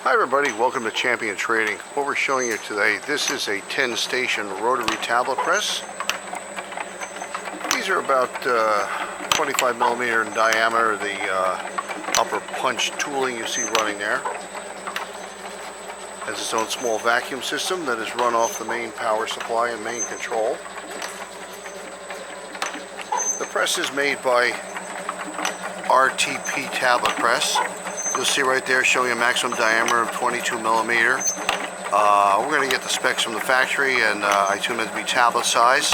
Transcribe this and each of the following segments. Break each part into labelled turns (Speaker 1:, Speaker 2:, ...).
Speaker 1: Hi everybody, welcome to Champion Trading. What we're showing you today, this is a 10-station rotary tablet press. These are about 25 millimeter in diameter, the upper punch tooling you see running there. Has its own small vacuum system that is run off the main power supply and main control. The press is made by RTP Tablet Press. You'll see right there showing a maximum diameter of 22 millimeter. We're going to get the specs from the factory, and I tune them to be tablet size.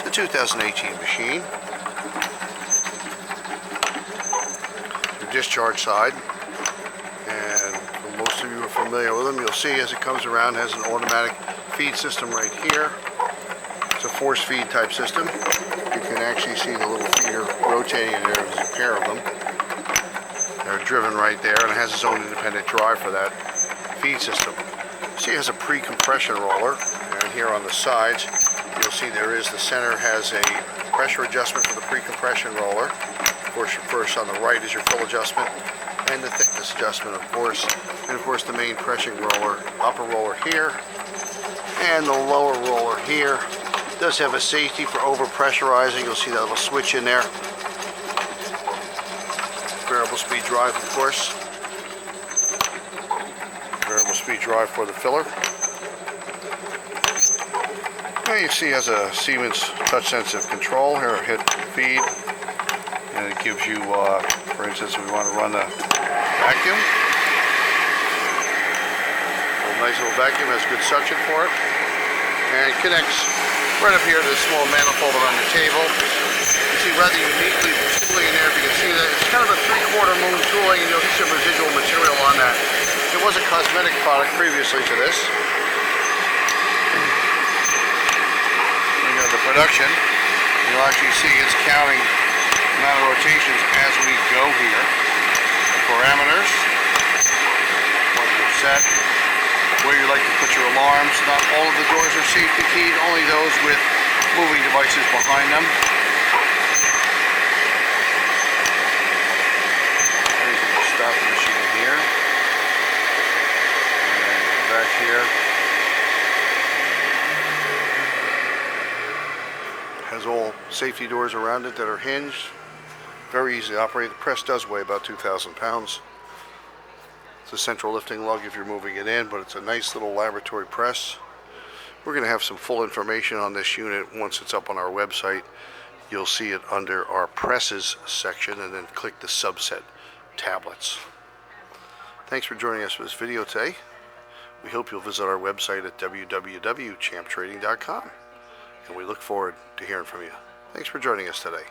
Speaker 1: The 2018 machine. The discharge side, and most of you are familiar with them. You'll see as it comes around, it has an automatic feed system right here. It's a force feed type system. You can actually see the little feeder rotating in there. There's a pair of them. They're driven right there, and it has its own independent drive for that feed system. See, it has a pre-compression roller, and here on the sides, you'll see the center has a pressure adjustment for the pre-compression roller. Of course, first on the right is your fill adjustment, and the thickness adjustment, of course. And of course, the main pressing roller, upper roller here, and the lower roller here. It does have a safety for over-pressurizing. You'll see that little switch in there. Variable speed drive, of course. Variable speed drive for the filler. Now you see it has a Siemens touch sensitive control. Here, hit feed, and it gives you, for instance, if we want to run the vacuum. A nice little vacuum, has good suction for it. And it connects right up here to the small manifold around the table. You see rather uniquely the tooling in there. If you can see that it's kind of a 3/4 moon tooling, and you'll see some residual material on that. It was a cosmetic product previously to this. We have the production. You'll actually see it's counting the amount of rotations as we go here. The parameters, what you're set, where you like to put your alarms. Not all of the doors are safety keyed, only those with moving devices behind them. Stop the machine here, and back here. Has all safety doors around it that are hinged. Very easy to operate. The press does weigh about 2,000 pounds. It's a central lifting lug if you're moving it in, but it's a nice little laboratory press. We're going to have some full information on this unit once it's up on our website. You'll see it under our presses section, and then click the subset tablets. Thanks for joining us for this video today. We hope you'll visit our website at www.champtrading.com, and we look forward to hearing from you. Thanks for joining us today.